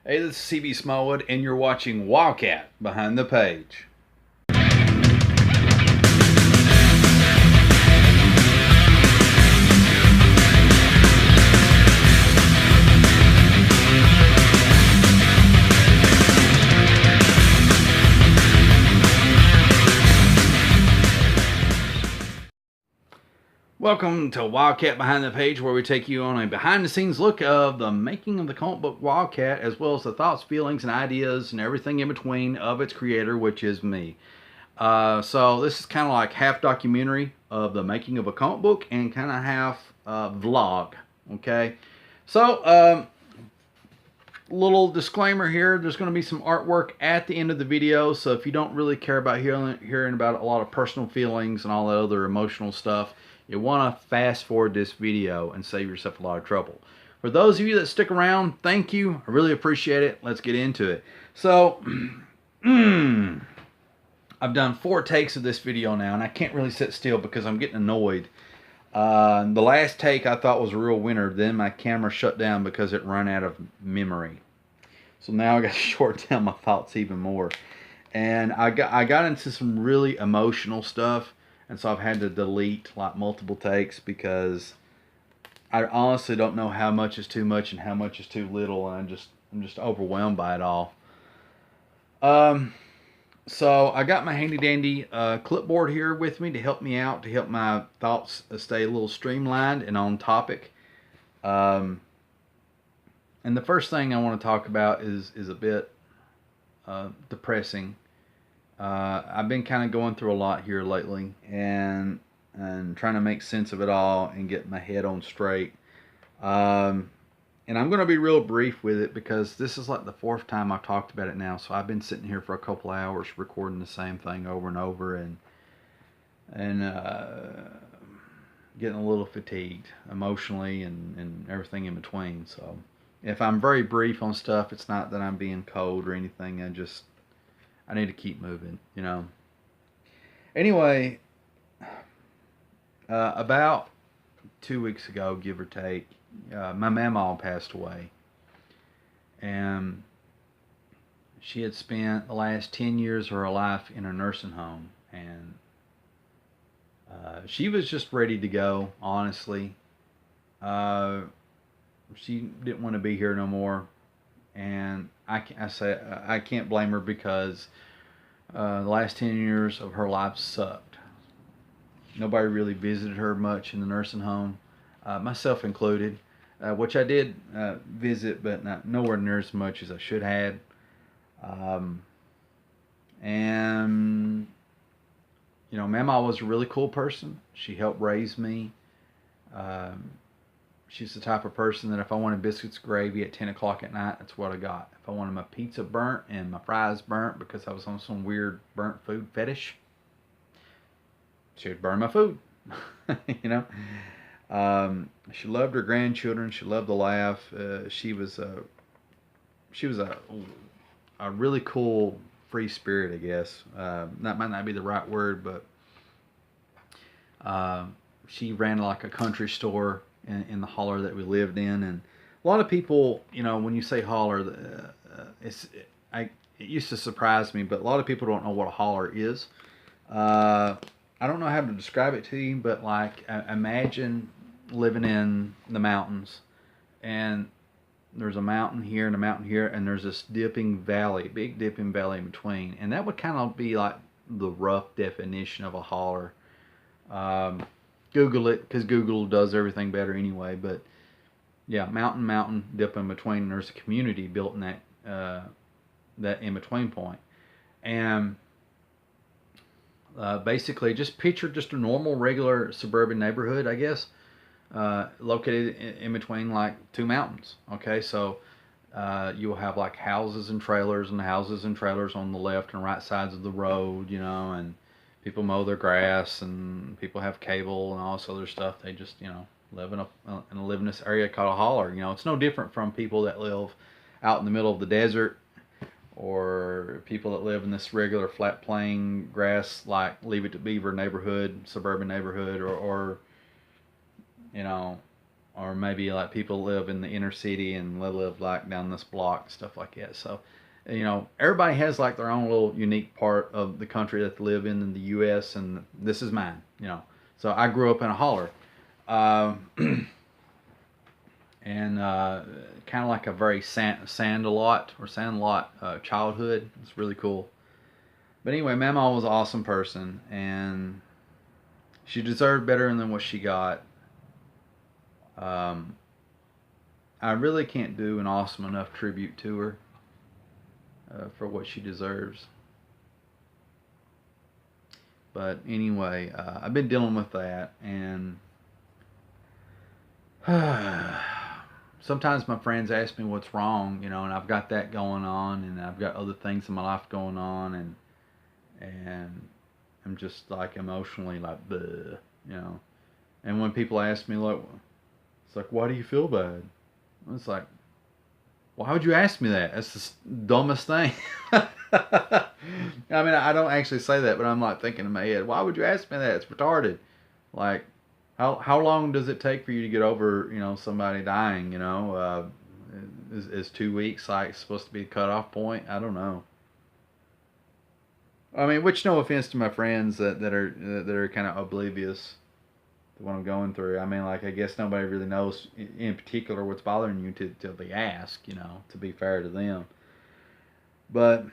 Hey, this is CB Smallwood, and you're watching Wildcat Behind the Page. Welcome to Wildcat Behind the Page, where we take you on a behind-the-scenes look of the making of the comic book Wildcat, as well as the thoughts, feelings, and ideas, and everything in between of its creator, which is me. So this is kind of like half documentary of the making of a comic book and kind of half vlog. Okay, so little disclaimer here: there's going to be some artwork at the end of the video, so if you don't really care about hearing about a lot of personal feelings and all that other emotional stuff, you want to fast forward this video and save yourself a lot of trouble. For those of you that stick around, thank you. I really appreciate it. Let's get into it. So, I've done 4 takes of this video now, and I can't really sit still because I'm getting annoyed. The last take I thought was a real winner. Then my camera shut down because it ran out of memory. So now I got to short down my thoughts even more. And I got into some really emotional stuff. And so I've had to delete like multiple takes because I honestly don't know how much is too much and how much is too little, and I'm just overwhelmed by it all. So I got my handy dandy clipboard here with me to help me out, to help my thoughts stay a little streamlined and on topic. And the first thing I want to talk about is a bit depressing. I've been kind of going through a lot here lately, and trying to make sense of it all and get my head on straight. And I'm going to be real brief with it because this is like the 4th time I've talked about it now. So I've been sitting here for a couple of hours recording the same thing over and over, and getting a little fatigued emotionally and everything in between. So if I'm very brief on stuff, it's not that I'm being cold or anything. I need to keep moving, you know. Anyway, about 2 weeks ago, give or take, my mama passed away. And she had spent the last 10 years of her life in a nursing home. And she was just ready to go, honestly. She didn't want to be here no more. And I can't blame her because the last 10 years of her life sucked. Nobody really visited her much in the nursing home, myself included, which I did visit, but nowhere near as much as I should have. And, you know, Mama was a really cool person. She helped raise me. She's the type of person that if I wanted biscuits gravy at 10 o'clock at night, that's what I got. If I wanted my pizza burnt and my fries burnt because I was on some weird burnt food fetish, she would burn my food. You know, she loved her grandchildren. She loved to laugh. She was a really cool free spirit, I guess. That might not be the right word, but she ran like a country store in the holler that we lived in. And a lot of people, you know, when you say holler, it used to surprise me, but a lot of people don't know what a holler is. I don't know how to describe it to you, but like imagine living in the mountains, and there's a mountain here and a mountain here, and there's this dipping valley, big dipping valley in between, and that would kind of be like the rough definition of a holler. Google it, because Google does everything better anyway. But yeah, mountain, dip in between. And there's a community built in that in between point, and basically just picture just a normal, regular suburban neighborhood, I guess, located in between like 2 mountains. Okay, so you will have like houses and trailers, and houses and trailers on the left and right sides of the road, you know, and people mow their grass, and people have cable and all this other stuff. They just, you know, live in this area called a holler. You know, it's no different from people that live out in the middle of the desert, or people that live in this regular flat plain grass like Leave It to Beaver neighborhood, suburban neighborhood, or you know, or maybe like people live in the inner city and they live like down this block, stuff like that. So, everybody has like their own little unique part of the country that they live in the U.S. and this is mine. So I grew up in a holler, uh, and kind of like a very sand-a-lot childhood. It's really cool. But anyway, Mama was an awesome person, and she deserved better than what she got. Um, I really can't do an awesome enough tribute to her for what she deserves. But anyway, I've been dealing with that, and sometimes my friends ask me what's wrong, and I've got that going on, and I've got other things in my life going on, and I'm just like emotionally like, bleh, And when people ask me, like, it's like, why do you feel bad? It's like, why would you ask me that? That's the dumbest thing. I mean, I don't actually say that, but I'm like thinking in my head, why would you ask me that? It's retarded. Like, how long does it take for you to get over, somebody dying? Is 2 weeks like supposed to be a cutoff point? I don't know. I mean, which no offense to my friends that are kind of oblivious to what I'm going through. I mean, like, I guess nobody really knows in particular what's bothering you till they ask, to be fair to them. But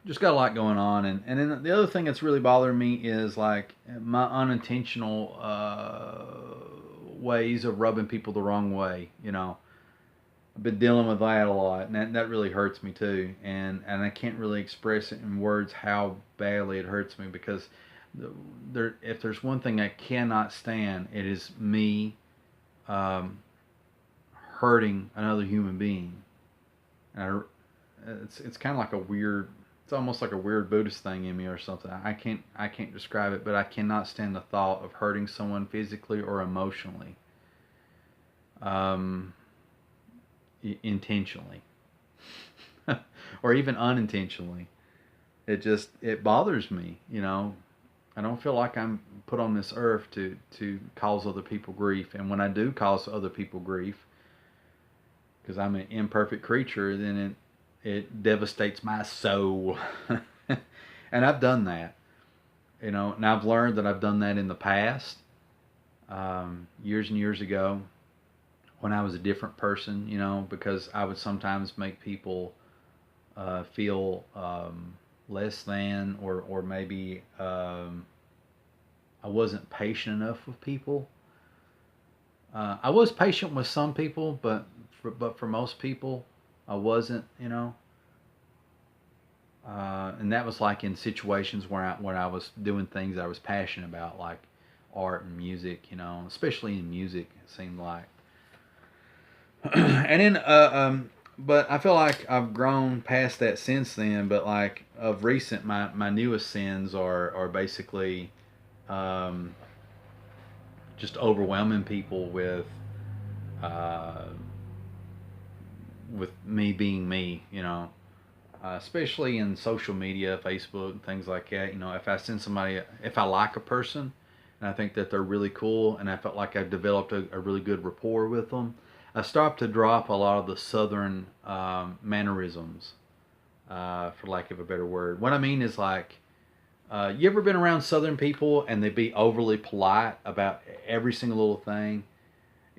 just got a lot going on, and then the other thing that's really bothering me is like my unintentional ways of rubbing people the wrong way. I've been dealing with that a lot, and that really hurts me too. And I can't really express it in words how badly it hurts me, because if there's one thing I cannot stand, it is me hurting another human being. And it's kind of like it's almost like a weird Buddhist thing in me or something. I can't describe it, but I cannot stand the thought of hurting someone physically or emotionally. Intentionally or even unintentionally. It bothers me. I don't feel like I'm put on this earth to cause other people grief, and when I do cause other people grief, because I'm an imperfect creature, then it devastates my soul. And I've done that, and I've learned that I've done that in the past, years and years ago, when I was a different person, because I would sometimes make people feel less than, or maybe I wasn't patient enough with people. I was patient with some people, but for most people, I wasn't, and that was like in situations where I was doing things I was passionate about, like art and music, especially in music, it seemed like. And then, but I feel like I've grown past that since then. But like of recent, my newest sins are basically just overwhelming people with me being me, especially in social media, Facebook, and things like that. If I like a person, and I think that they're really cool, and I felt like I've developed a really good rapport with them, I stopped to drop a lot of the southern mannerisms, for lack of a better word. What I mean is like, you ever been around southern people and they be overly polite about every single little thing?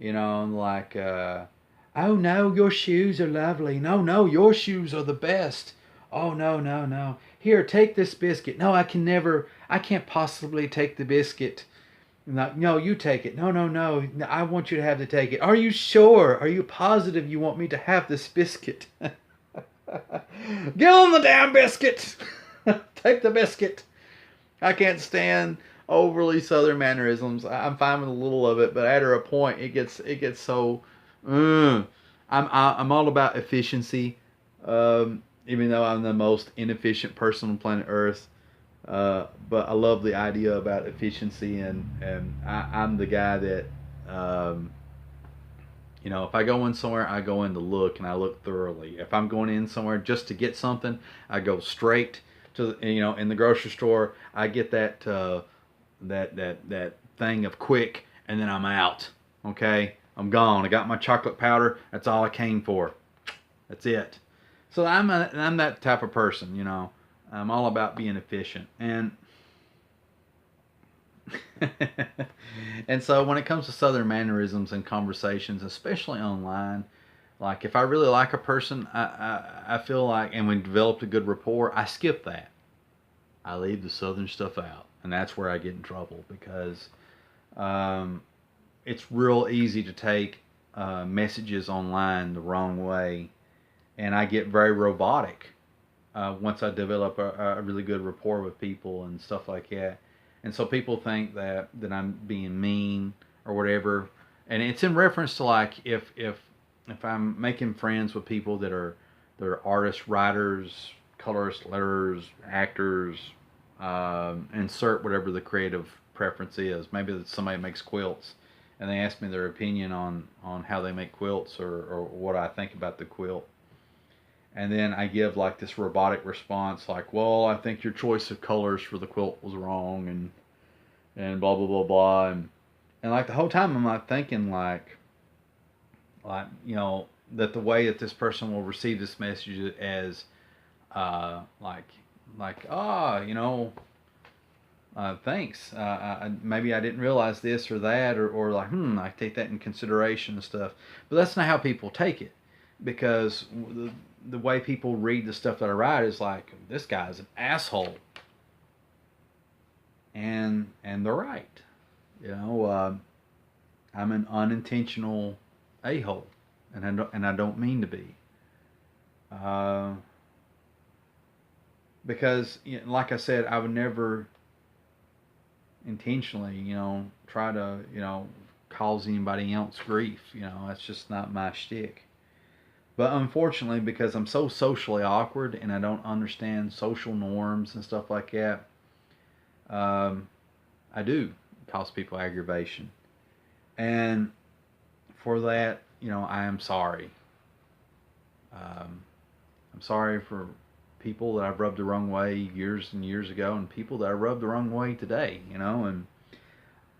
Like, oh no, your shoes are lovely. No, your shoes are the best. Oh no. Here, take this biscuit. No, I can't possibly take the biscuit. No, you take it. No. I want you to have to take it. Are you sure? Are you positive you want me to have this biscuit? Give on the damn biscuit. Take the biscuit. I can't stand overly southern mannerisms. I'm fine with a little of it, but after a point, it gets so. I'm all about efficiency, even though I'm the most inefficient person on planet Earth. But I love the idea about efficiency, and I'm the guy that, if I go in somewhere, I go in to look, and I look thoroughly. If I'm going in somewhere just to get something, I go straight to in the grocery store. I get that thing of quick, and then I'm out. Okay, I'm gone. I got my chocolate powder. That's all I came for. That's it. So I'm that type of person, you know. I'm all about being efficient. And and so when it comes to Southern mannerisms and conversations, especially online, like if I really like a person, I feel like, and we developed a good rapport, I skip that. I leave the Southern stuff out, and that's where I get in trouble because um, it's real easy to take messages online the wrong way, and I get very robotic once I develop a really good rapport with people and stuff like that. And so people think that I'm being mean or whatever, and it's in reference to like if I'm making friends with people that are artists, writers, colorists, letters, actors, insert whatever the creative preference is. Maybe that somebody makes quilts, and they ask me their opinion on how they make quilts or what I think about the quilt. And then I give like this robotic response, like, "Well, I think your choice of colors for the quilt was wrong," and blah blah blah blah, and like the whole time I'm not thinking like you know that the way that this person will receive this message as uh, like you know, thanks. Maybe I didn't realize this or that, or like, I take that in consideration and stuff. But that's not how people take it, because the way people read the stuff that I write is like, this guy's an asshole, and they're right. You know, I'm an unintentional a hole, and I don't mean to be. Uh, because you know, like I said, I would never intentionally, you know, try to, you know, cause anybody else grief. You know, that's just not my shtick. But unfortunately, because I'm so socially awkward and I don't understand social norms and stuff like that, um, I do cause people aggravation. And for that, you know, I am sorry. Um, I'm sorry for people that I've rubbed the wrong way years and years ago, and people that I rubbed the wrong way today. You know,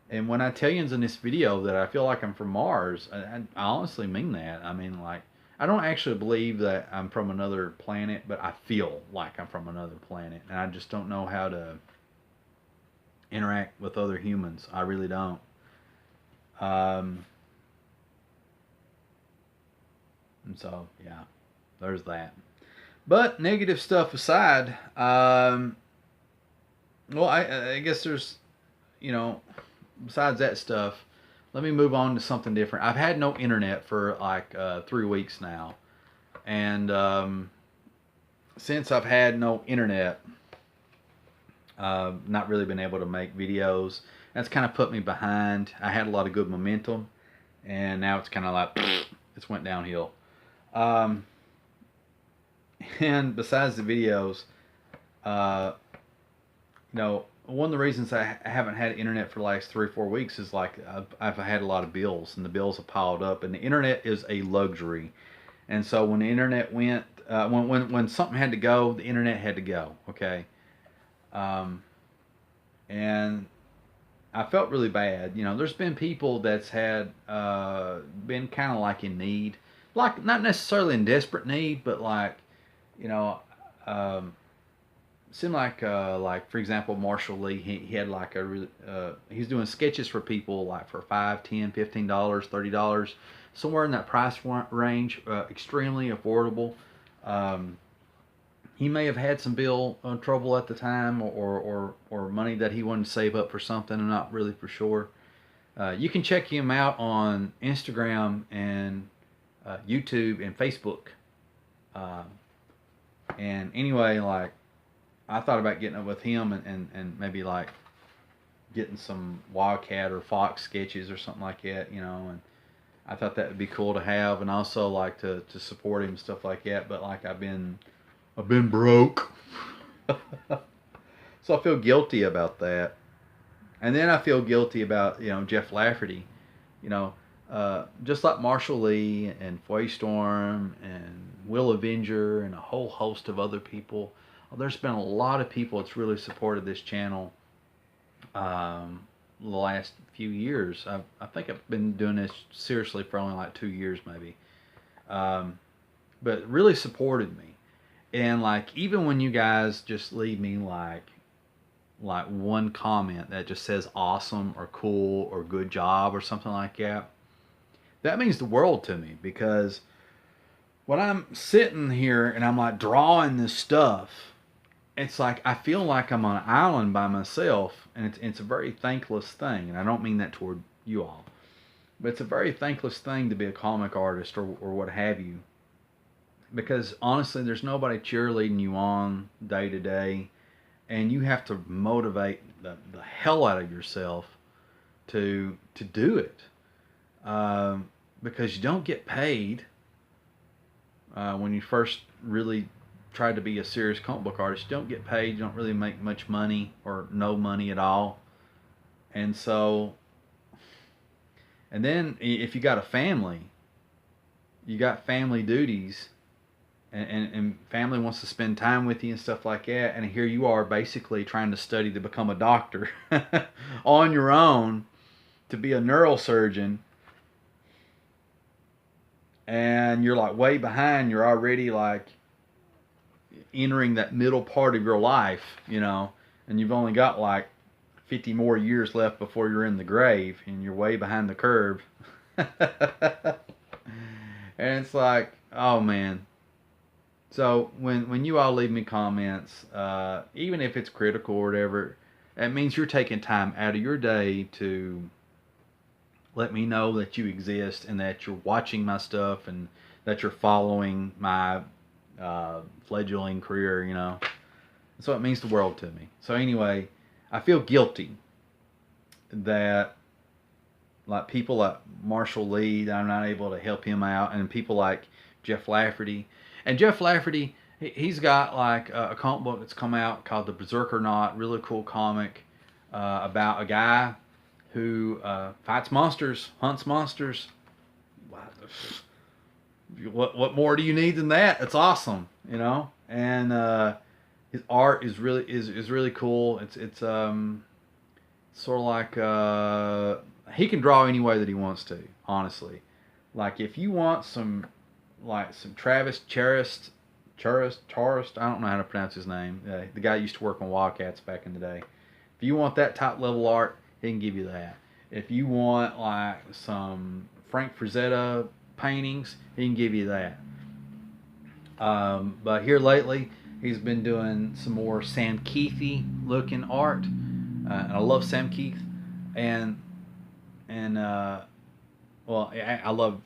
and when I tell you in this video that I feel like I'm from Mars, I honestly mean that. I mean, like, I don't actually believe that I'm from another planet, but I feel like I'm from another planet, and I just don't know how to interact with other humans. I really don't. Um, and so, yeah, there's that. But negative stuff aside, well, I guess there's, you know, besides that stuff, let me move on to something different. I've had no internet for like 3 weeks now, and since I've had no internet, not really been able to make videos. That's kind of put me behind. I had a lot of good momentum, and now it's kind of like it's went downhill. Um, and besides the videos, uh, you know, one of the reasons I haven't had internet for the last 3 or 4 weeks is like I've had a lot of bills, and the bills have piled up, and the internet is a luxury. And so when the internet went, when something had to go, the internet had to go. Okay, um, and I felt really bad. You know, there's been people that's had been kind of like in need, like not necessarily in desperate need, but like, you know, um, seemed like for example Marshall Lee, he had like he's doing sketches for people like for $5, $10, $15, $30, somewhere in that price range, extremely affordable. Um, he may have had some bill trouble at the time, or money that he wanted to save up for something. I'm not really for sure. You can check him out on Instagram and YouTube and Facebook. Uh, and anyway, like, I thought about getting up with him and maybe like getting some Wildcat or Fox sketches or something like that, you know. And I thought that would be cool to have, and also like to support him and stuff like that. But like I've been broke, so I feel guilty about that. And then I feel guilty about, you know, Jeff Lafferty, you know, just like Marshall Lee and Foy Storm and Will Avenger and a whole host of other people. Well, there's been a lot of people that's really supported this channel, um, the last few years. I think I've been doing this seriously for only like 2 years maybe. Um, but really supported me. And like even when you guys just leave me like one comment that just says awesome or cool or good job or something like that, that means the world to me, because when I'm sitting here and I'm like drawing this stuff, it's like I feel like I'm on an island by myself, and it's a very thankless thing. And I don't mean that toward you all, but it's a very thankless thing to be a comic artist or what have you, because honestly, there's nobody cheerleading you on day to day, and you have to motivate the hell out of yourself to do it, because you don't get paid when you first really try to be a serious comic book artist. You don't get paid. You don't really make much money or no money at all. And so, and then if you got a family, you got family duties, and family wants to spend time with you and stuff like that. And here you are basically trying to study to become a doctor on your own, to be a neurosurgeon. And you're like way behind. You're already like entering that middle part of your life, and you've only got like 50 more years left before you're in the grave, and you're way behind the curve. And it's like, oh man. So when you all leave me comments, even if it's critical or whatever, it means you're taking time out of your day to let me know that you exist, and that you're watching my stuff, and that you're following my fledgling career. So it means the world to me. So anyway, I feel guilty that like people like Marshall Lee, that I'm not able to help him out, and people like Jeff Lafferty. And Jeff Lafferty, he's got like a comic book that's come out called The Berserker Knot, really cool comic about a guy who fights monsters, hunts monsters. What more do you need than that? It's awesome, And his art is really cool. It's sort of like he can draw any way that he wants to. Honestly, like if you want some Travis Charest, I don't know how to pronounce his name. The guy used to work on Wildcats back in the day. If you want that top level art, he can give you that. If you want like some Frank Frazetta paintings, he can give you that. But here lately, he's been doing some more Sam Keithy looking art, and I love Sam Keith, and well, I love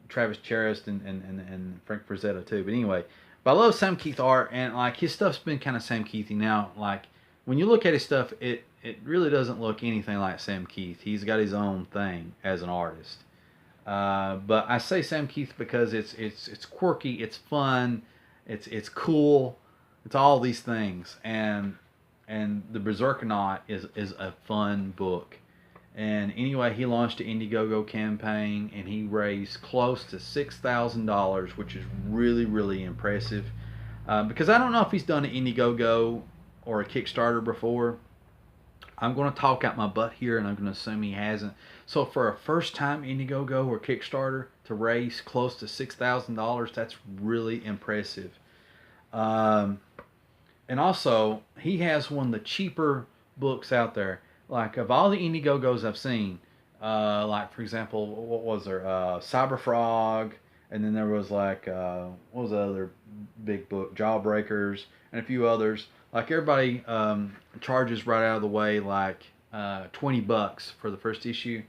Travis Charest and Frank Frazetta too. But anyway, I love Sam Keith art, and like his stuff's been kind of Sam Keithy now. Like when you look at his stuff, it really doesn't look anything like Sam Keith. He's got his own thing as an artist. But I say Sam Keith because it's quirky, it's fun, it's cool, it's all these things, and the Berserker Knot is a fun book. And anyway, he launched an IndieGogo campaign, and he raised close to $6,000, which is really, really impressive. Because I don't know if he's done an IndieGogo or a Kickstarter before. I'm going to talk out my butt here, and I'm going to assume he hasn't. So for a first-time IndieGogo or Kickstarter to raise close to $6,000, that's really impressive. And also, he has one of the cheaper books out there. Like, of all the IndieGogos I've seen, like, for example, what was there? Cyber Frog, and then there was, like, what was the other big book? Jawbreakers, and a few others. Like, everybody charges right out of the way, like, $20 for the first issue.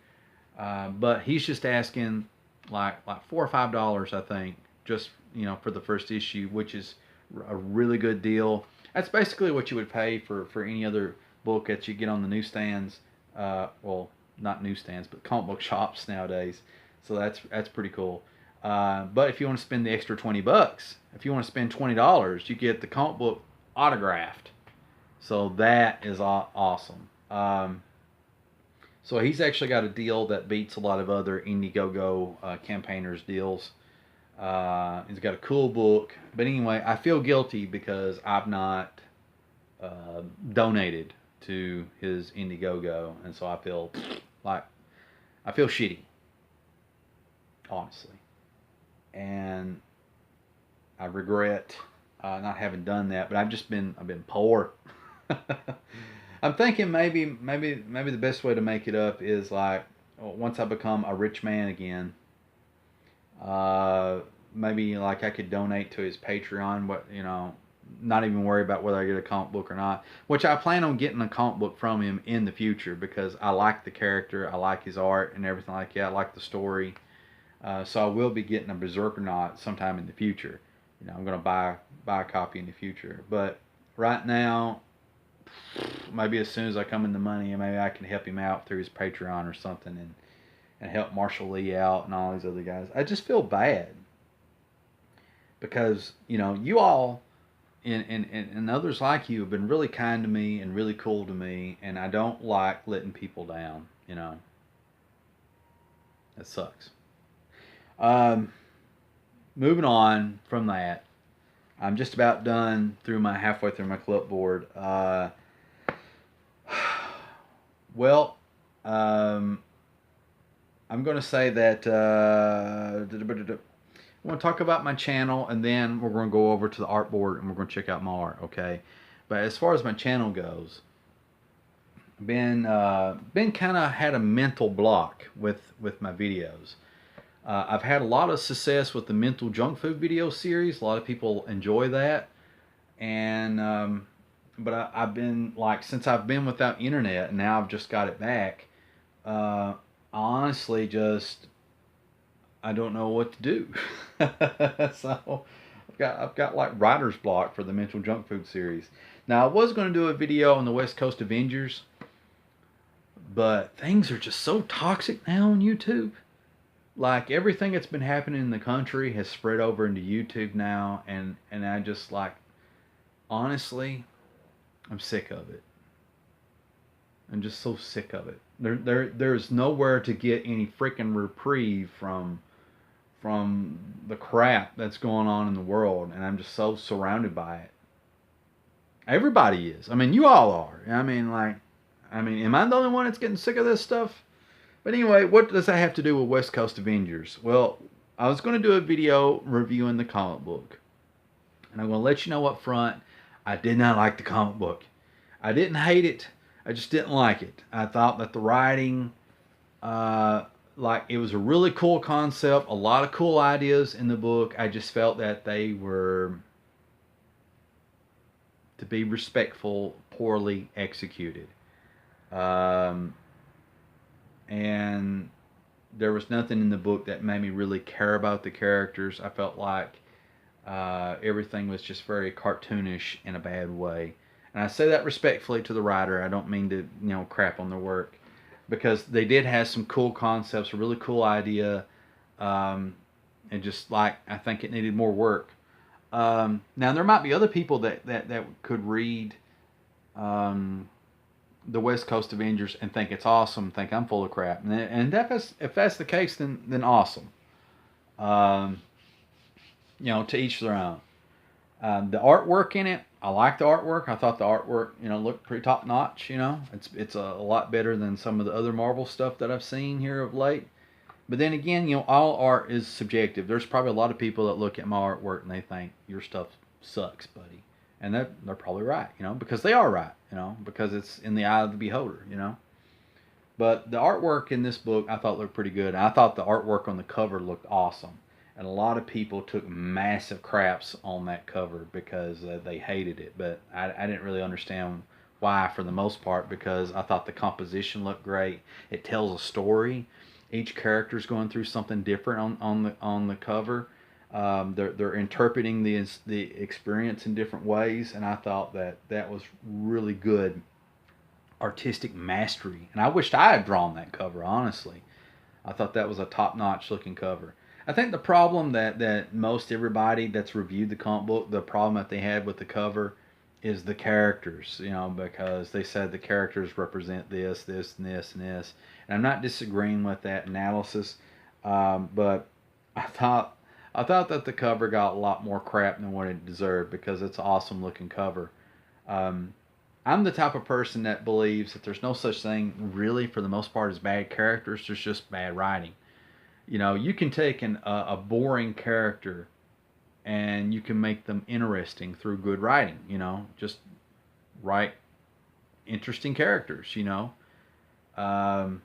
But he's just asking, like $4 or $5, I think, just, for the first issue, which is a really good deal. That's basically what you would pay for any other book that you get on the newsstands, well, not newsstands, but comic book shops nowadays. So that's pretty cool. But if you want to spend the extra $20, if you want to spend $20, you get the comic book autographed. So that is awesome. So he's actually got a deal that beats a lot of other IndieGogo campaigners' deals. He's got a cool book. But anyway, I feel guilty because I've not donated to his IndieGogo, and so I feel like I feel shitty, honestly, and I regret not having done that. But I've been poor. I'm thinking maybe the best way to make it up is like once I become a rich man again, uh, maybe like I could donate to his Patreon, but not even worry about whether I get a comic book or not. Which I plan on getting a comic book from him in the future because I like the character, I like his art and everything like that. I like the story, so I will be getting a Berserker Knot sometime in the future. I'm gonna buy a copy in the future, but right now, maybe as soon as I come in the money, maybe I can help him out through his Patreon or something, and help Marshall Lee out and all these other guys. I just feel bad because you all and others like you have been really kind to me and really cool to me, and I don't like letting people down. That sucks. Moving on from that, I'm just about done halfway through my clipboard. Well, I'm going to say that I want to talk about my channel, and then we're going to go over to the artboard and we're going to check out my art, okay? But as far as my channel goes, been kind of had a mental block with my videos. I've had a lot of success with the mental junk food video series. A lot of people enjoy that, and but I've been like, since I've been without internet and now I've just got it back. Honestly, just I don't know what to do. So I've got like writer's block for the mental junk food series. Now I was going to do a video on the West Coast Avengers, but things are just so toxic now on YouTube. Like everything that's been happening in the country has spread over into YouTube now, and I just like, honestly, I'm sick of it. I'm just so sick of it. There's nowhere to get any freaking reprieve from the crap that's going on in the world, and I'm just so surrounded by it. Everybody is. I mean, you all are. I mean, am I the only one that's getting sick of this stuff? But anyway, what does that have to do with West Coast Avengers? Well, I was going to do a video reviewing the comic book, and I'm going to let you know up front, I did not like the comic book. I didn't hate it. I just didn't like it. I thought that the writing, like, it was a really cool concept, a lot of cool ideas in the book. I just felt that they were, to be respectful, poorly executed. And there was nothing in the book that made me really care about the characters. I felt like everything was just very cartoonish in a bad way. And I say that respectfully to the writer. I don't mean to, crap on their work, because they did have some cool concepts, a really cool idea, and just like, I think it needed more work. Now there might be other people that could read the West Coast Avengers and think it's awesome, think I'm full of crap, and if that's the case, then awesome. To each their own. The artwork in it, I like the artwork. I thought the artwork, looked pretty top notch. It's a lot better than some of the other Marvel stuff that I've seen here of late. But then again, all art is subjective. There's probably a lot of people that look at my artwork and they think your stuff sucks, buddy. And they're probably right, because they are right, because it's in the eye of the beholder, But the artwork in this book I thought looked pretty good. And I thought the artwork on the cover looked awesome. And a lot of people took massive craps on that cover because they hated it. But I didn't really understand why, for the most part, because I thought the composition looked great. It tells a story. Each character's going through something different on the cover. They're interpreting the experience in different ways, and I thought that was really good artistic mastery. And I wished I had drawn that cover, honestly. I thought that was a top-notch looking cover. I think the problem that most everybody that's reviewed the comic book, the problem that they had with the cover is the characters, because they said the characters represent this, this, and this, and this. And I'm not disagreeing with that analysis, but I thought that the cover got a lot more crap than what it deserved, because it's an awesome looking cover. I'm the type of person that believes that there's no such thing really for the most part as bad characters. There's just bad writing. You know, you can take a boring character and you can make them interesting through good writing. You know, just write interesting characters. Um,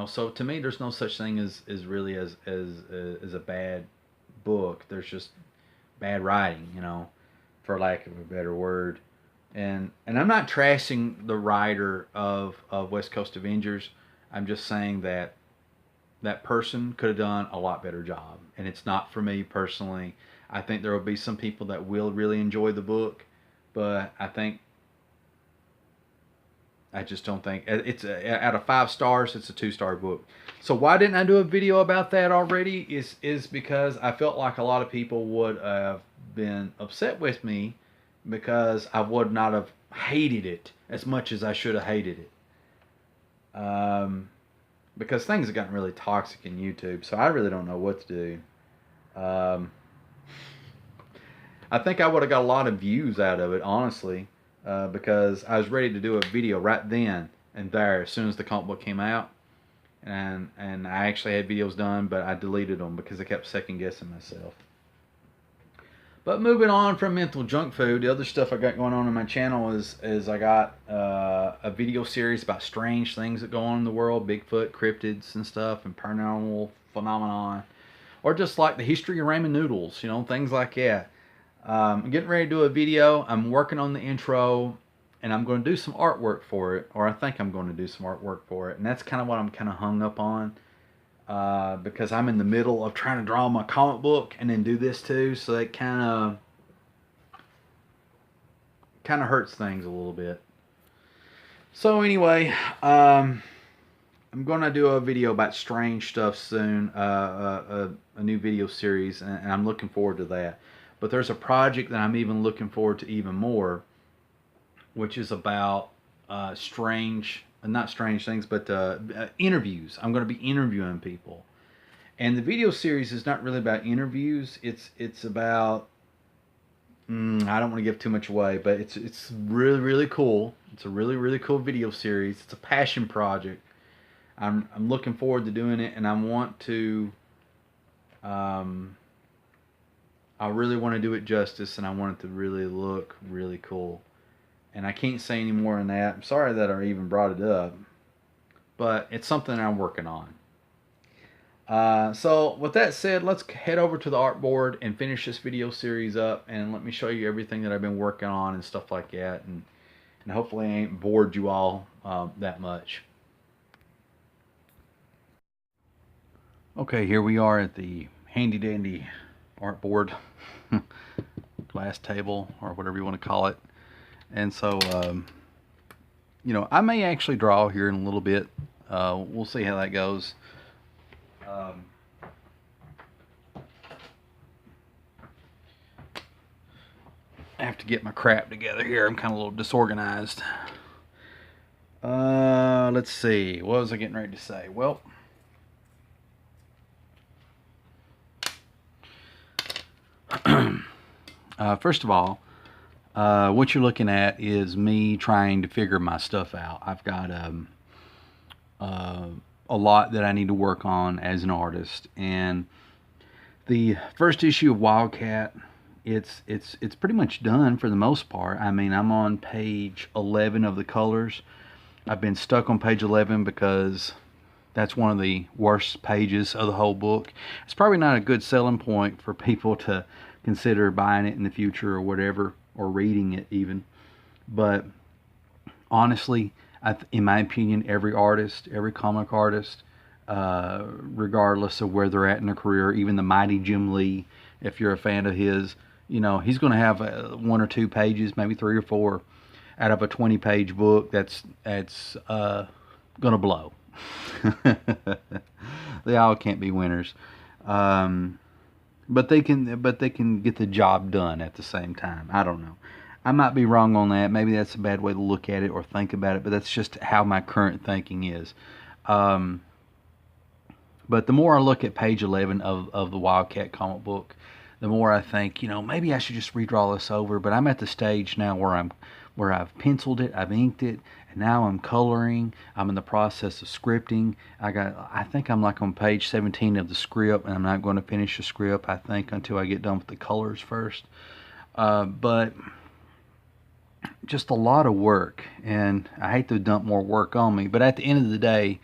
so to me, there's no such thing as really as a bad book. There's just bad writing. For lack of a better word. And I'm not trashing the writer of West Coast Avengers. I'm just saying that that person could have done a lot better job. And it's not for me personally. I think there will be some people that will really enjoy the book, but I just don't think it's out of 5 stars. It's a 2-star book. So why didn't I do a video about that already? Is because I felt like a lot of people would have been upset with me because I would not have hated it as much as I should have hated it. Because things have gotten really toxic in YouTube, so I really don't know what to do. I think I would have got a lot of views out of it, honestly. Because I was ready to do a video right then and there as soon as the comic book came out, and I actually had videos done, but I deleted them because I kept second guessing myself. But moving on from mental junk food, the other stuff I got going on my channel is I got a video series about strange things that go on in the world, Bigfoot, cryptids and stuff, and paranormal phenomenon, or just like the history of ramen noodles, things like that. I'm getting ready to do a video. I'm working on the intro, and I'm going to do some artwork for it, or I think I'm going to do some artwork for it, and that's kind of what I'm kind of hung up on, because I'm in the middle of trying to draw my comic book and then do this too, so it kind of hurts things a little bit. So anyway, I'm going to do a video about strange stuff soon, a new video series, and I'm looking forward to that. But there's a project that I'm even looking forward to even more, which is about not strange things, but interviews. I'm going to be interviewing people. And the video series is not really about interviews. It's about, I don't want to give too much away, but it's really, really cool. It's a really, really cool video series. It's a passion project. I'm looking forward to doing it, and I want to... I really want to do it justice, and I want it to really look really cool. And I can't say any more than that. I'm sorry that I even brought it up, but it's something I'm working on. So with that said, let's head over to the artboard and finish this video series up, and let me show you everything that I've been working on and stuff like that, and hopefully I ain't bored you all that much. Okay, here we are at the handy dandy artboard, glass table, or whatever you want to call it. And so I may actually draw here in a little bit. We'll see how that goes. I have to get my crap together here. I'm kind of a little disorganized. Let's see, what was I getting ready to say? Well, first of all, what you're looking at is me trying to figure my stuff out. I've got a lot that I need to work on as an artist, and the first issue of Wildcat, it's pretty much done for the most part. I mean, I'm on page 11 of the colors. I've been stuck on page 11 because that's one of the worst pages of the whole book. It's probably not a good selling point for people to consider buying it in the future or whatever, or reading it even. But honestly, in my opinion, every artist, every comic artist, regardless of where they're at in their career, even the mighty Jim Lee, if you're a fan of his, he's going to have 1 or 2 pages, maybe 3 or 4, out of a 20-page book that's going to blow. They all can't be winners, but they can get the job done at the same time. I don't know. I might be wrong on that. Maybe that's a bad way to look at it or think about it, but that's just how my current thinking is. But the more I look at page 11 of the Wildcat comic book, the more I think, maybe I should just redraw this over. But I'm at the stage now where I've penciled it, I've inked it, and now I'm coloring. I'm in the process of scripting. I think I'm like on page 17 of the script, and I'm not going to finish the script, I think, until I get done with the colors first. But just a lot of work, and I hate to dump more work on me, but at the end of the day,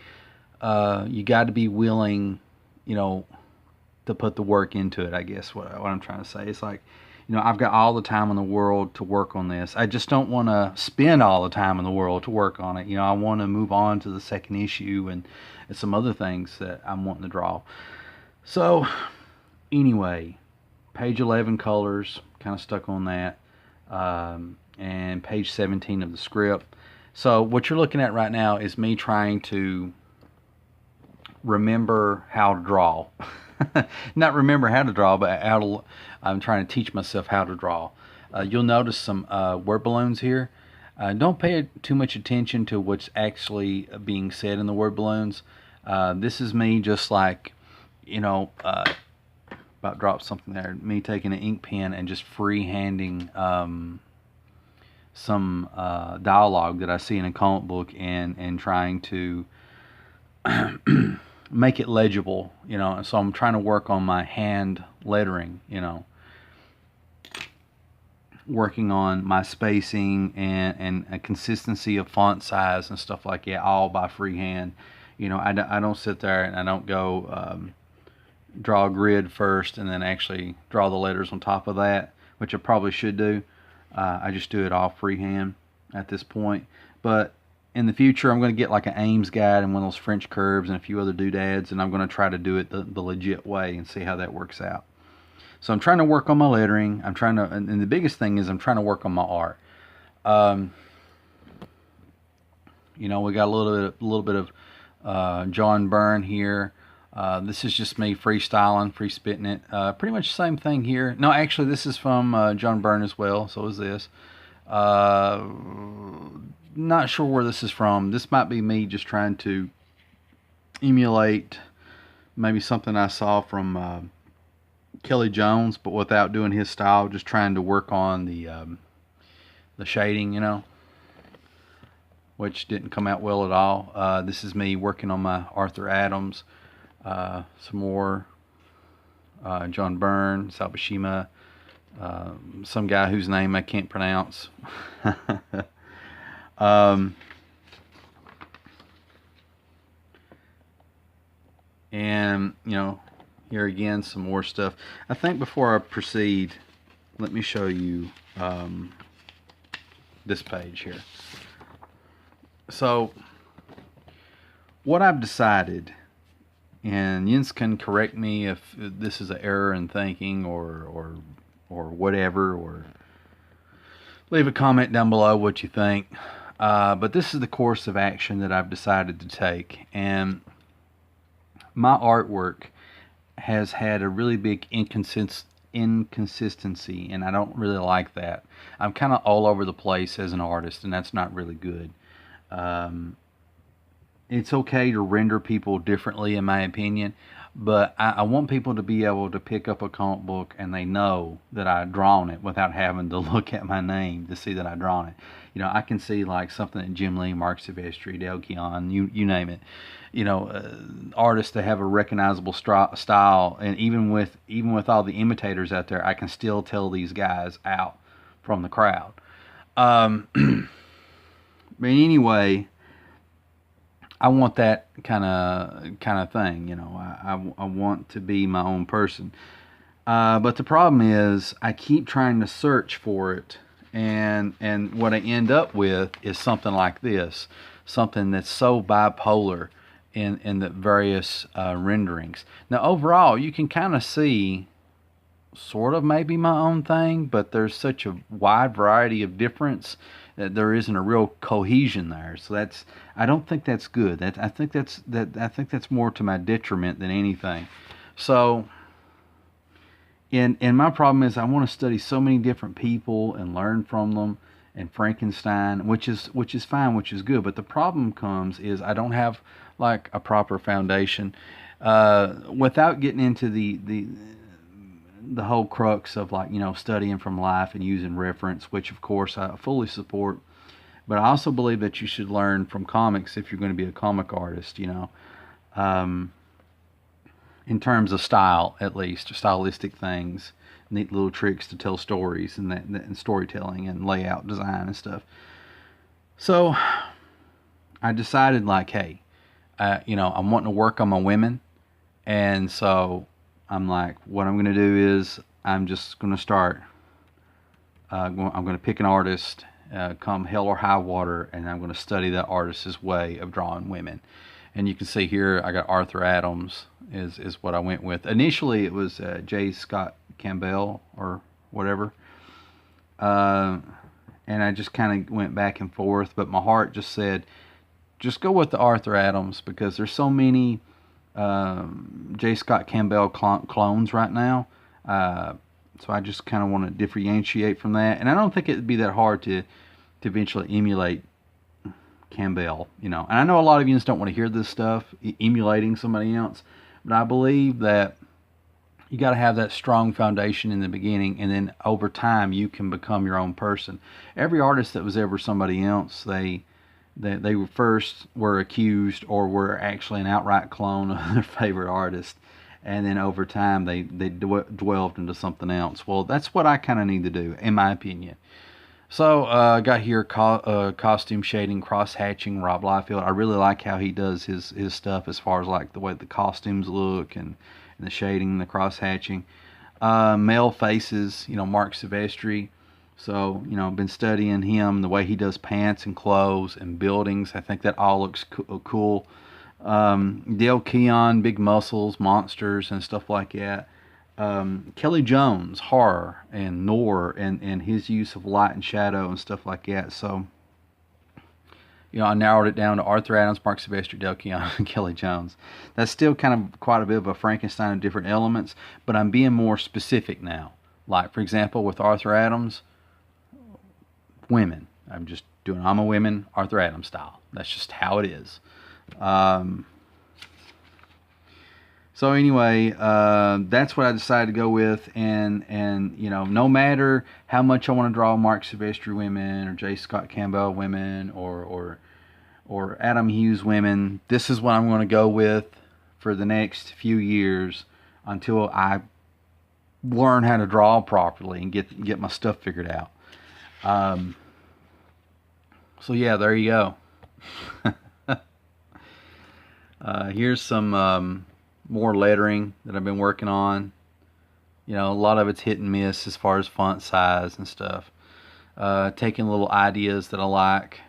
you got to be willing, to put the work into it. I guess what I'm trying to say is like, I've got all the time in the world to work on this. I just don't want to spend all the time in the world to work on it. I want to move on to the second issue and some other things that I'm wanting to draw. So anyway, page 11 colors, kind of stuck on that, and page 17 of the script. So what you're looking at right now is me trying to remember how to draw. Not remember how to draw, but I'm trying to teach myself how to draw. You'll notice some word balloons here. Don't pay too much attention to what's actually being said in the word balloons. This is me just like, about dropped something there. Me taking an ink pen and just free-handing some dialogue that I see in a comic book and trying to make it legible, so I'm trying to work on my hand lettering, working on my spacing and a consistency of font size and stuff like that, all by freehand. I don't sit there and I don't go draw a grid first and then actually draw the letters on top of that, which I probably should do. I just do it all freehand at this point. But in the future, I'm going to get like an Ames guide and one of those French curves and a few other doodads, and I'm going to try to do it the legit way and see how that works out. So I'm trying to work on my lettering. And the biggest thing is I'm trying to work on my art. We got a little bit of John Byrne here. This is just me freestyling, free spitting it. Pretty much the same thing here. No, actually, this is from John Byrne as well. So is this. Not sure where this is from. This might be me just trying to emulate maybe something I saw from Kelly Jones, but without doing his style. Just trying to work on the shading, which didn't come out well at all. This is me working on my Arthur Adams. Some more John Byrne, Sabashima, some guy whose name I can't pronounce. And here again some more stuff. I think before I proceed, let me show you this page here. So what I've decided, and Jens can correct me if this is an error in thinking or whatever, or leave a comment down below what you think. But this is the course of action that I've decided to take, and my artwork has had a really big inconsistency, and I don't really like that. I'm kind of all over the place as an artist, and that's not really good. It's okay to render people differently, in my opinion, but I want people to be able to pick up a comic book and they know that I've drawn it without having to look at my name to see that I've drawn it. I can see like something that Jim Lee, Mark Silvestri, Dale Keown, you name it. Artists that have a recognizable style, and even with all the imitators out there, I can still tell these guys out from the crowd. But anyway, I want that kind of thing. I want to be my own person. But the problem is I keep trying to search for it, and what I end up with is something like this, something that's so bipolar in the various renderings. Now overall, you can kind of see sort of maybe my own thing, but there's such a wide variety of difference that there isn't a real cohesion there. So I don't think that's good. I think that's more to my detriment than anything. So and my problem is I want to study so many different people and learn from them, and Frankenstein, which is fine, which is good. But the problem comes is I don't have like a proper foundation. Without getting into the the whole crux of, like, studying from life and using reference, which of course I fully support. But I also believe that you should learn from comics if you're going to be a comic artist, um, in terms of style, at least, stylistic things, neat little tricks to tell stories, and storytelling and layout design and stuff. So I decided, like, hey, I'm wanting to work on my women. And so I'm like, what I'm going to do is I'm just going to start. I'm going to pick an artist, come hell or high water, and I'm going to study that artist's way of drawing women. And you can see here I got Arthur Adams is what I went with. Initially it was J. Scott Campbell or whatever. And I just kind of went back and forth, but my heart just said, just go with the Arthur Adams, because there's so many J. Scott Campbell clones right now. So I just kind of want to differentiate from that. And I don't think it'd be that hard to eventually emulate Campbell, And I know a lot of you just don't want to hear this stuff, emulating somebody else. But I believe that you got to have that strong foundation in the beginning, and then over time you can become your own person. Every artist that was ever somebody else, they first were accused or were actually an outright clone of their favorite artist, and then over time they dwelled into something else. Well, that's what I kind of need to do, in my opinion. So I got here costume shading, cross hatching, Rob Liefeld. I really like how he does his stuff as far as like the way the costumes look and the shading, the cross hatching. Male faces, Mark Silvestri. So, I've been studying him, the way he does pants and clothes and buildings. I think that all looks cool. Dale Keown, big muscles, monsters, and stuff like that. Kelly Jones, horror and noir, and his use of light and shadow and stuff like that. So, I narrowed it down to Arthur Adams, Mark Silvestri, Dale Keown, and Kelly Jones. That's still kind of quite a bit of a Frankenstein of different elements, but I'm being more specific now. Like, for example, with Arthur Adams, women. I'm a women, Arthur Adams style. That's just how it is. So anyway, that's what I decided to go with, and no matter how much I want to draw Mark Silvestri women or J. Scott Campbell women or Adam Hughes women, this is what I'm going to go with for the next few years until I learn how to draw properly and get my stuff figured out. So yeah, there you go. Here's some more lettering that I've been working on. A lot of it's hit and miss as far as font size and stuff. Taking little ideas that I like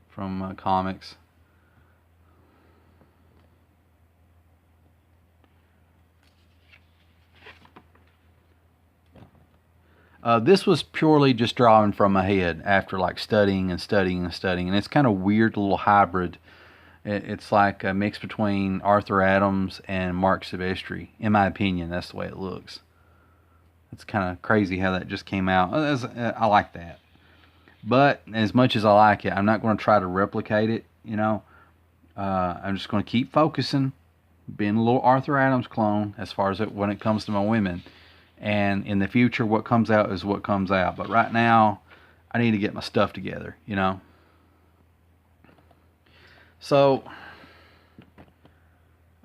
from comics. This was purely just drawing from my head after like studying and studying and studying, and it's kind of weird little hybrid. It's like a mix between Arthur Adams and Mark Silvestri. In my opinion, that's the way it looks. It's kind of crazy how that just came out. I like that. But as much as I like it, I'm not going to try to replicate it, I'm just going to keep focusing, being a little Arthur Adams clone as far as when it comes to my women. And in the future, what comes out is what comes out. But right now, I need to get my stuff together, So,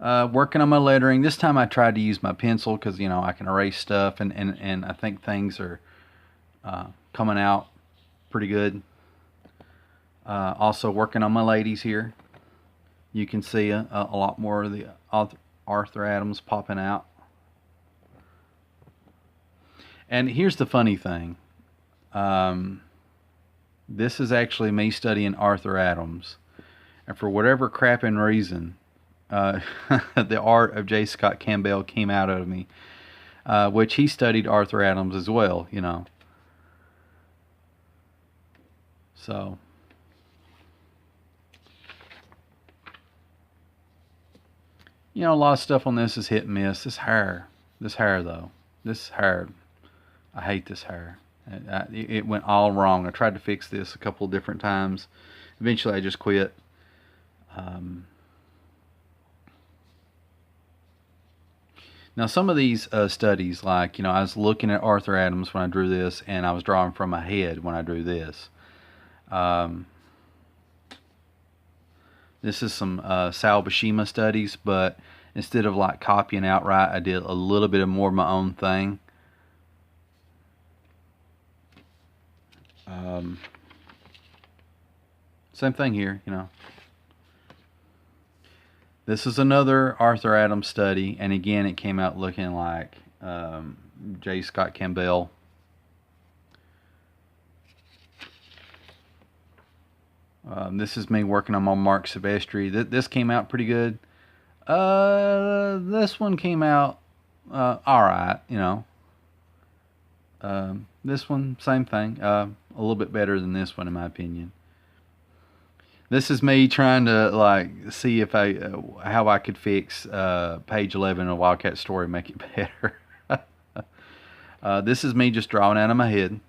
working on my lettering. This time I tried to use my pencil because, I can erase stuff. And I think things are coming out pretty good. Also working on my ladies here. You can see a lot more of the Arthur Adams popping out. And here's the funny thing. This is actually me studying Arthur Adams. And for whatever crapping reason, the art of J. Scott Campbell came out of me, which he studied Arthur Adams as well, So, a lot of stuff on this is hit and miss. This hair though, I hate this hair. It went all wrong. I tried to fix this a couple of different times. Eventually I just quit. Now, some of these studies, like, I was looking at Arthur Adams when I drew this, and I was drawing from my head when I drew this. Um, this is some Sal Buscema studies, but instead of like copying outright, I did a little bit of more of my own thing. Same thing here, This is another Arthur Adams study, and again, it came out looking like J. Scott Campbell. This is me working on my Mark Silvestri. This came out pretty good. This one came out alright, This one, same thing. A little bit better than this one, in my opinion. This is me trying to like see if how I could fix page 11 of Wildcat story, make it better. This is me just drawing out of my head.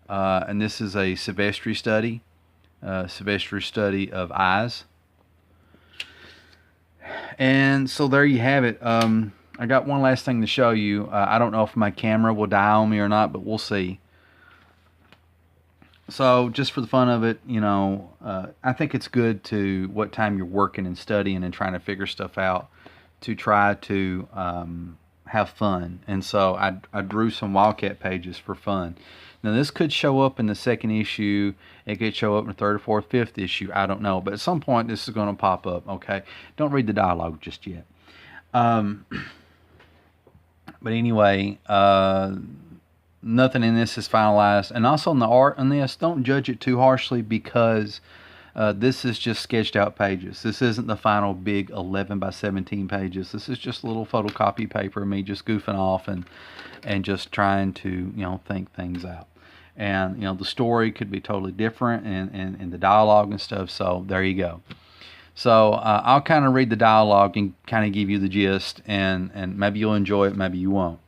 And this is a Silvestri study. Silvestri study of eyes. And so there you have it. I got one last thing to show you. I don't know if my camera will die on me or not, but we'll see. So just for the fun of it, I think it's good to, what time you're working and studying and trying to figure stuff out, to try to have fun. And so I drew some Wildcat pages for fun. Now this could show up in the second issue. It could show up in the third or fourth, fifth issue. I don't know. But at some point this is going to pop up, okay? Don't read the dialogue just yet. But anyway, nothing in this is finalized. And also in the art on this, don't judge it too harshly, because this is just sketched out pages. This isn't the final big 11 by 17 pages. This is just a little photocopy paper, me just goofing off and just trying to, think things out. And, the story could be totally different, and the dialogue and stuff. So there you go. So I'll kind of read the dialogue and kind of give you the gist, and maybe you'll enjoy it, maybe you won't,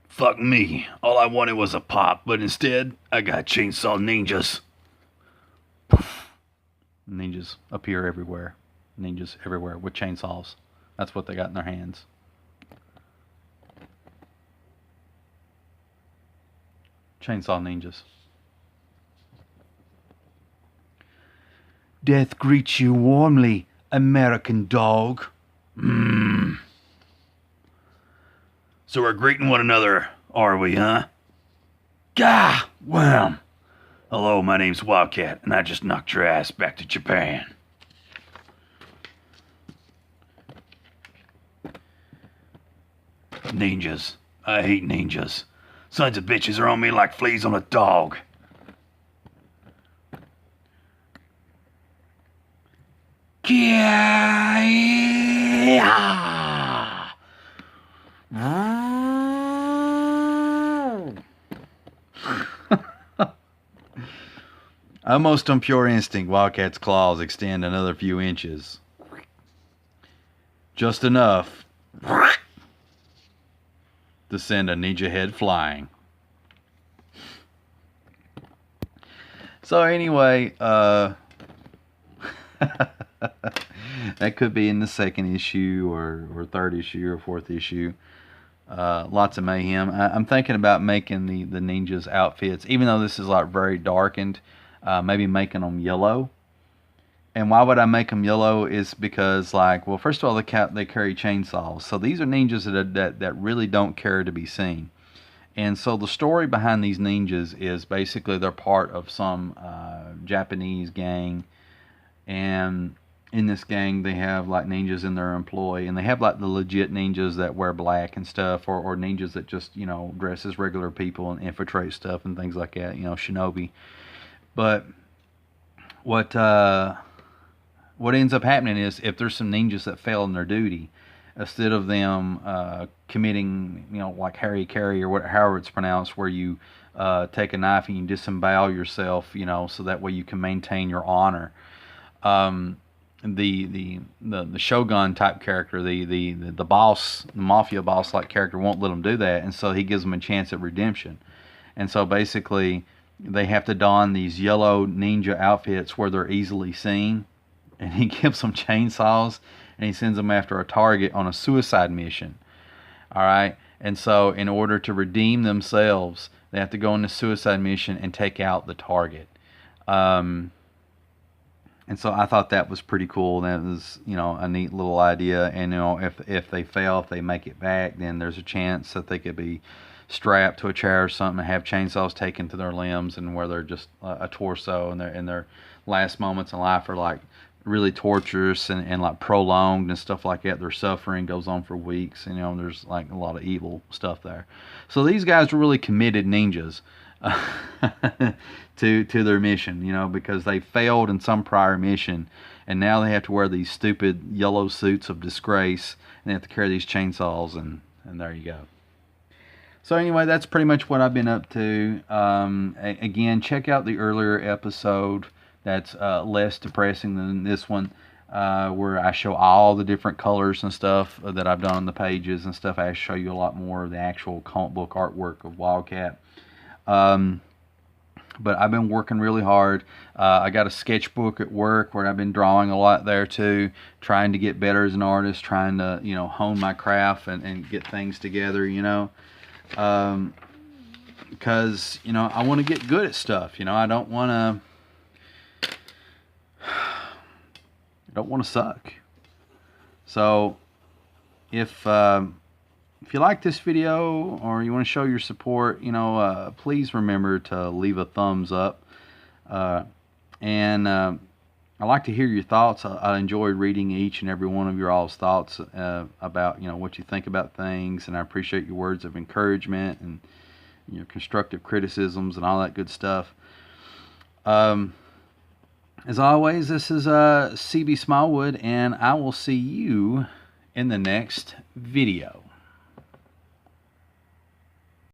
Fuck me. All I wanted was a pop, but instead, I got chainsaw ninjas. Ninjas appear everywhere. Ninjas everywhere with chainsaws. That's what they got in their hands. Chainsaw ninjas. Death greets you warmly, American dog. So we're greeting one another, are we, huh? Gah! Wham! Hello, my name's Wildcat, and I just knocked your ass back to Japan. Ninjas. I hate ninjas. Sons of bitches are on me like fleas on a dog. Almost on pure instinct, Wildcat's claws extend another few inches. Just enough to send a ninja head flying. So anyway, that could be in the second issue or third issue or fourth issue. Lots of mayhem. I'm thinking about making the ninjas outfits, even though this is like very darkened. Maybe making them yellow. And why would I make them yellow is because, like, well, first of all, they carry chainsaws. So these are ninjas that really don't care to be seen. And so the story behind these ninjas is basically they're part of some Japanese gang. And in this gang, they have, like, ninjas in their employ. And they have, like, the legit ninjas that wear black and stuff. Or ninjas that just, dress as regular people and infiltrate stuff and things like that. Shinobi. But what ends up happening is, if there's some ninjas that fail in their duty, instead of them committing, like harikiri or however it's pronounced, where you take a knife and you disembowel yourself, so that way you can maintain your honor. The shogun type character, the boss, the mafia boss like character, won't let them do that, and so he gives them a chance at redemption. And so basically, they have to don these yellow ninja outfits where they're easily seen, and he gives them chainsaws and he sends them after a target on a suicide mission. All right, and so in order to redeem themselves, they have to go on the suicide mission and take out the target. And so I thought that was pretty cool. That was, a neat little idea. And if they fail, if they make it back, then there's a chance that they could be strapped to a chair or something and have chainsaws taken to their limbs, and where they're just a torso, and their last moments in life are like really torturous and like prolonged and stuff like that. Their suffering goes on for weeks. There's like a lot of evil stuff there. So these guys were really committed ninjas to their mission, because they failed in some prior mission, and now they have to wear these stupid yellow suits of disgrace, and they have to carry these chainsaws, and there you go. So anyway, that's pretty much what I've been up to. Again, check out the earlier episode that's less depressing than this one, where I show all the different colors and stuff that I've done on the pages and stuff. I show you a lot more of the actual comic book artwork of Wildcat. But I've been working really hard. I got a sketchbook at work where I've been drawing a lot there too, trying to get better as an artist, trying to hone my craft and get things together, because I want to get good at stuff. I don't want to suck. So if you like this video, or you want to show your support, please remember to leave a thumbs up. And I like to hear your thoughts. I enjoy reading each and every one of your all's thoughts about what you think about things, and I appreciate your words of encouragement and constructive criticisms and all that good stuff. As always, this is CB Smallwood, and I will see you in the next video.